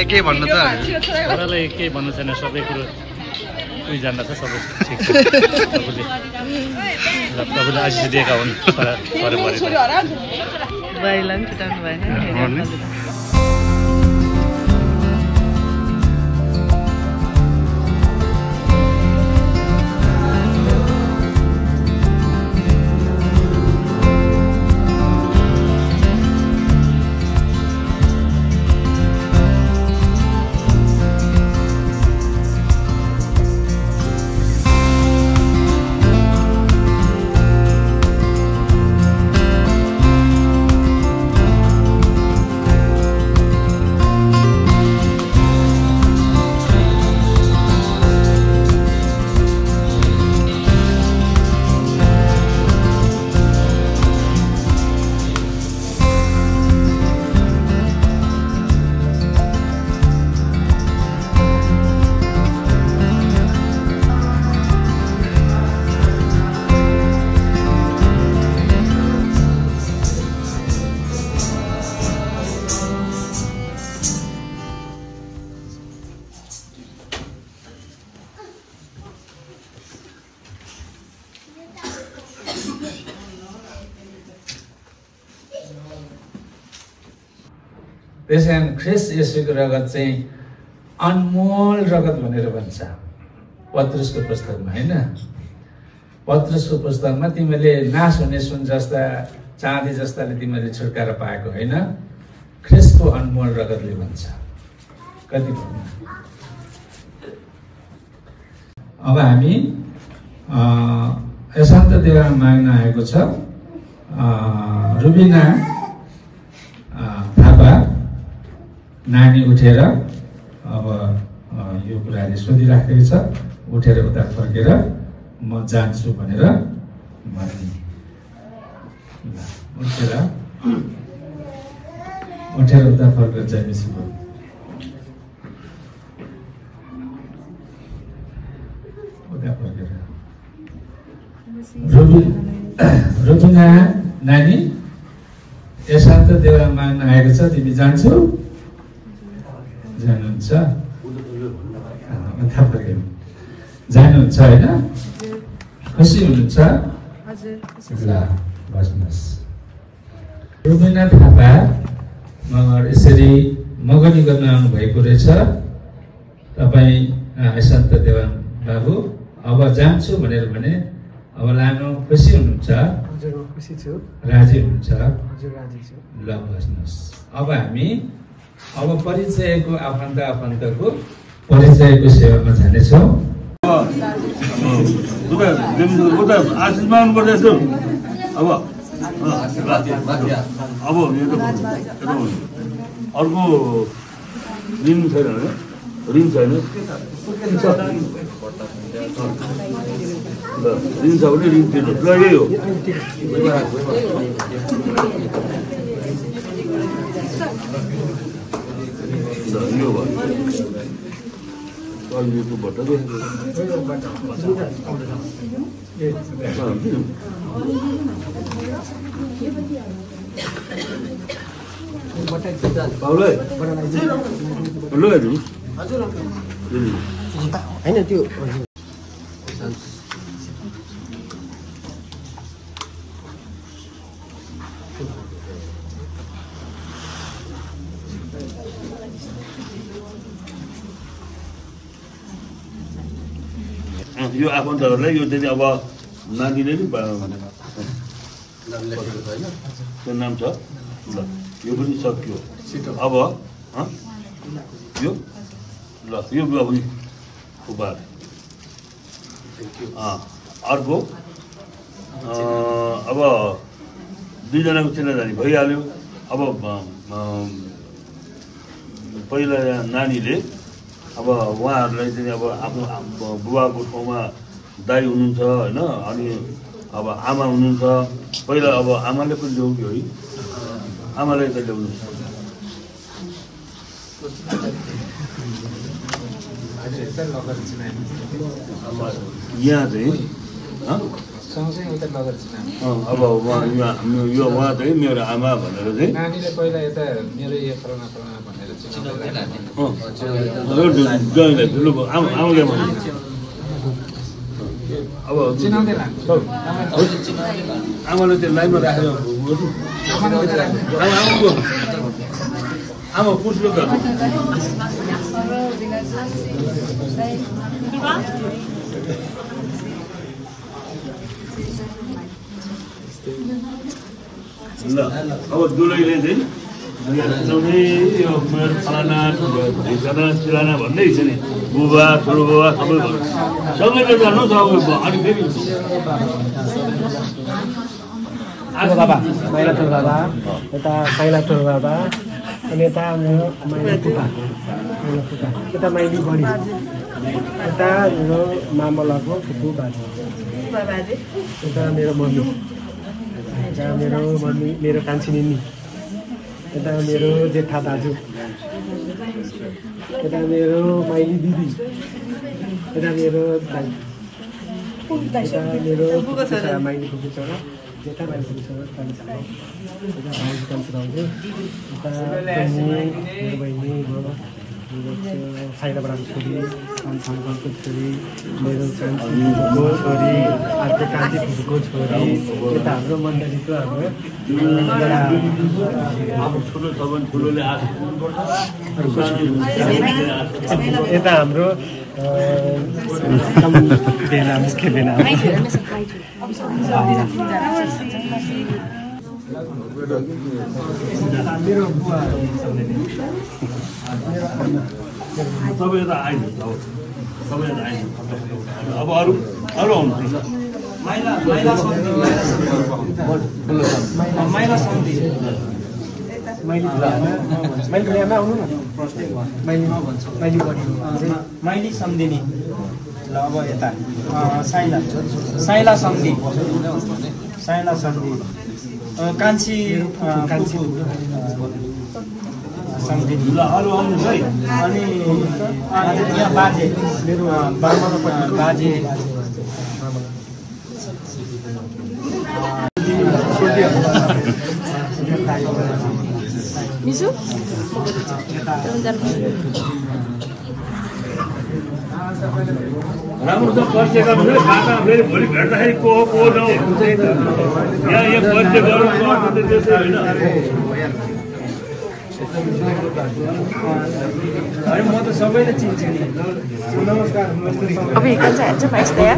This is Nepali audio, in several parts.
छोरालाई के भन्नु छ छोरालाई केही भन्नु छैन सबै कुरो उही जान्दा छ सबै ठिक छ तपाईँले आशिष दिएका हुन् बाइला पनि छुटाउनु भएन त्यसैले ख्रिस्ट येशूको रगत चाहिँ अनमोल रगत भनेर भन्छ पत्रुसको पुस्तकमा हैन पत्रुसको पुस्तकमा तिमीले नाश हुने सुन जस्ता चाँदी जस्ताले तिमीले छुटकारा पाएको हैन ख्रिस्टको अनमोल रगतले भन्छ कति भन्नु अब हामी यशान्त देवमा माग्न आएको छ रुबिना थापा नानी उठेर अब यो कुराले सोधिराखेको छ उठेर उता फर्केर म जान्छु भनेर भन्ने उठेर उता फर्केर जानेछु उता फर्केर रुबिना नानी यशान्त देवमा माग्न आएको छ तिमी जान्छौ जानुहुन्छ जानुहुन्छ होइन खुसी हुनुहुन्छ ल बस्नुहोस् रुबिना थापा मगर यसरी मगनी गर्न आउनुभएको रहेछ तपाईँ यशान्त देवान बाबु अब जान्छु भनेर भने अब लानु खुसी हुनुहुन्छ खुसी छु राजी हुनुहुन्छ राजी छु ल बस्नुहोस् अब हामी अब परिचयको आफन्तको परिचयको सेवामा जानेछौँ आशिष माग्नु पर्दैछ अब अर्को ऋण छैन ऋण छैन ऋण छ भने ऋण तिर्नु ल यही हो यो भट्ट होइन त्यो यो आफन्तहरूलाई यो चाहिँ अब नानीले नि त्यो नाम छ ल यो पनि सक्यो अब यो ल यो उपहार अर्को अब दुईजनाको चिनाजानी भइहाल्यो अब पहिला नानीले अब उहाँहरूलाई चाहिँ अब आफ्नो बुबाको ठाउँमा दाइ हुनुहुन्छ होइन अनि अब आमा हुनुहुन्छ पहिला अब आमाले पनि ल्याउनु है आमालाई त ल्याउनु यहाँ चाहिँ अब यो उहाँ चाहिँ मेरो आमा भनेर चाहिँ नानीले पहिला यता मेरो यो फलाना फलाना भनेर ज्वाइँलाई ठुलो आमाले अब आमाले त्यो लाइनमा राखेर आमा पुछ्लो त ल अब दुलैले चाहिँ यो मेरो फलाना ढिकाना सिलाना भन्दै छ नि बुबा ठुलो बुबा सबै सँगैले जानु अनि फेरि बाबा माइला ठुलो बाबा यता साइला ठुलो बाबा अनि यता मेरो माइली पुता यता माइली बढी यता मेरो मामलाको फुपू बाजे यता मेरो मम्मी यता मेरो मम्मी मेरो कान्छी निनी यता मेरो जेठा दाजु यता मेरो माइली दिदी यता मेरो दाइ यता मेरो माइली फुपू छोरा जेठा माइली फुपू छोरा कान्छी यता भाउजू कान्छी भाउजू यता मेरो बहिनी साइदाबाट छोरी अङ्कलको छोरी मेरो कान्छीको छोरी अर्को कान्छी फुपूको छोरी यता हाम्रो मण्डलीको हाम्रो यता हाम्रो भेना मुख्य भेना मेरो बुवा सबै त आइन सबै त आइन अब अरू आउनु माइली सम्धिनी ल अब यता साइला सम्धि कान्छी सम्धिनी ल अरू आउनुहोस् है अनि यहाँ बाजे मेरो बाजे मिसु राम्रो त परिचय गर्नु बाटोमा फेरि भोलि भेट्दाखेरि को हो न हो यहाँ परिचय गर्नु त्यसै होइन म त सबैले चिन्छु नि नमस्कार अब हिँड्न चाहन्छ भाइस तयार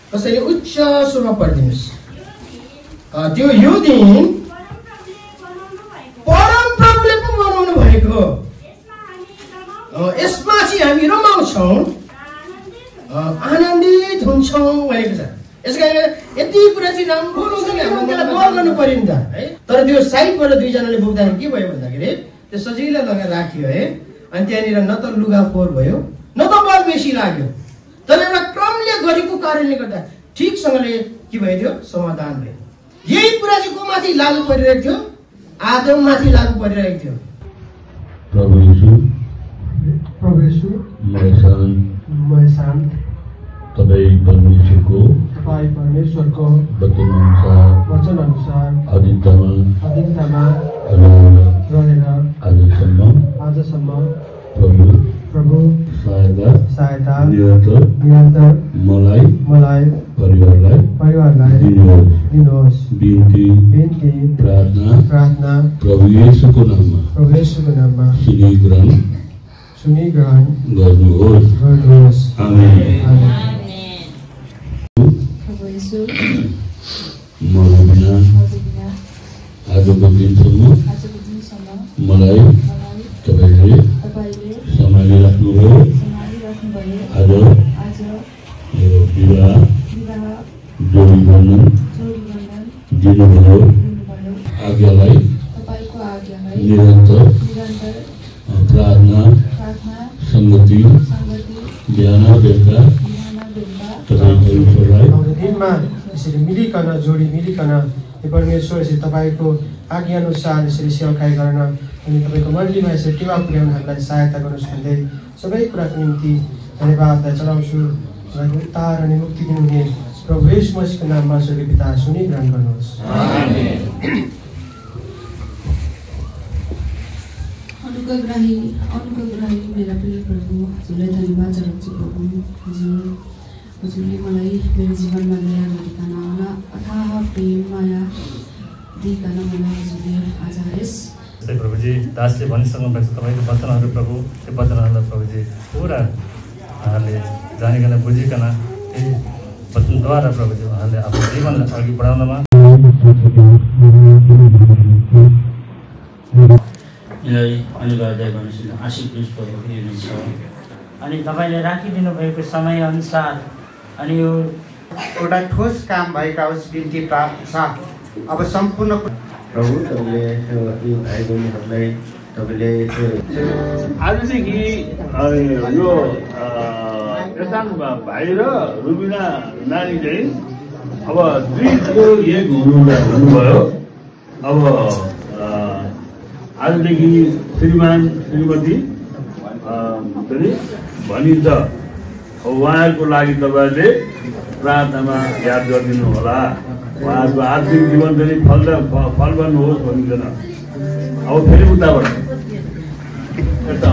कसैले उच्च सुरमा पढिदिनुहोस्। त्यो यो दिन परम प्रभुले पो मनाउनु भएको, यसमा चाहिँ हामी रमाउँछौँ, आनन्दित हुन्छौँ भनेको छ। यसकारण यति कुरा चाहिँ राम्रो त्यसलाई गौर गर्नु पर्यो नि त है। तर त्यो साइडबाट दुईजनाले बोक्दाखेरि के भयो भन्दाखेरि त्यो सजिलो लगाएर राखियो है। अनि त्यहाँनिर न त लुगा फोहोर भयो न त बल बेसी लाग्यो, तर एउटा क्रमले गरेको कारणले गर्दा ठिकसँगले के भइदियो, समाधान भयो। यही कुरा चाहिँ को माथि लागू परिरहेको थियो, आदम माथि लागू परिरहेको थियो। प्रभु येशू मैं शांत तपाईँ परमेश्वरको वचन अनुसार अधीनतामा रहेर आजसम्म प्रभु सहायता निरन्तर मलाई परिवारलाई दिनुहोस्। बिन्ती प्रार्थना प्रभु येशूको नाममा सुनिग्रहण गर्नुहोस्। आमेन। मबिना आजको दिनसम्म मलाई तपाईले सम्हालिराख्नुभयो। आज मेरो विवाह जोडी बन्धन दिनुभयो। आज्ञालाई निरन्तर प्रार्थना संगति बिहान बेलुका दिनमा यसरी मिलिकन जोडी मिलिकन परमेश्वर यसरी तपाईँको आज्ञा अनुसार यसरी सेवाकाई गर्न अनि तपाईँको मण्डलीमा यसरी टेवा पुर्याउन हामीलाई सहायता गर्नुहोस् भन्दै सबै कुराको निम्ति धन्यवादलाई चढाउँछु। उद्धार अनि मुक्ति दिनुहुने प्रभु येशू मसीहको नाममा स्वर्गीय पिता सुनिग्रहण गर्नुहोस्। अनुग्रही मेरा प्रिय प्रभु, हजुरलाई धन्यवाद चढाउँछु। प्रभु हजुरले मलाई मेरो जीवनमा दया गरिकन अथाह प्रेम माया दिइकन मलाई हजुरले आज यस प्रभुजी दासले भनिसक्नु भएको छ तपाईँको वचनहरू प्रभु, त्यो वचनहरूलाई प्रभुजी पुरा उहाँहरूले जानिकन बुझिकन त्यही वचनद्वारा प्रभुजी उहाँहरूले आफ्नो जीवनलाई अघि बढाउनमा यिनलाई अनिवार्य गर्नु आशिष प्रभु हुनुहुन्छ। अनि तपाईँले राखिदिनु भएको समयअनुसार अनि यो एउटा ठोस काम भएका होस् बिन्ती प्रार्थना छ। अब सम्पूर्ण प्रभु तपाईँले यी भाइ बहिनीहरूलाई तपाईँले आजदेखि यो एसाङ भाइ र रुबिना नानी चाहिँ अब 2-1 हुनुभयो। अब आजदेखि श्रीमान श्रीमती भनिन्छ। उहाँहरूको लागि तपाईँहरूले प्रार्थनामा याद गरिदिनु होला। उहाँहरूको आर्थिक जीवन पनि फल गर्नुहोस् भनिकन। अब फेरि उताबाट यता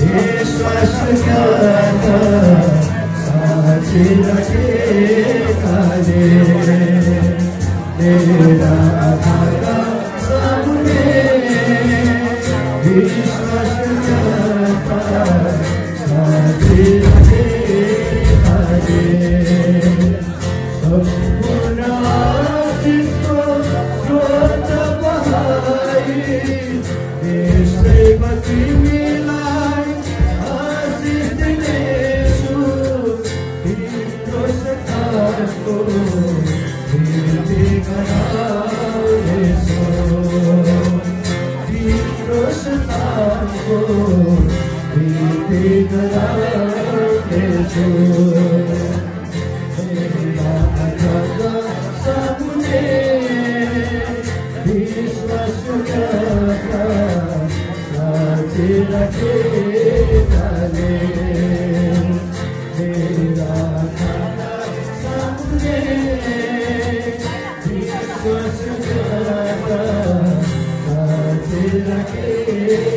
विश्वास गर्दा साँची राखेकाले मेरा आधारका सामुने विश्वास गर्दा साँची राखेकाले सम्पूर्ण आशिषको स्रोत बहाई यसैमा तिमीलाई आशिष दिनेछु तिम्रो सखाको बिर्ती गराउनेछु तिम्रो सखाको बिर्ती गराउनेछु मेरा आँखाका सामुने विश्वास गर्दा साँची राखेकाले मेरा आँखाका सामुने विश्वास गर्दा साँची राखेकाले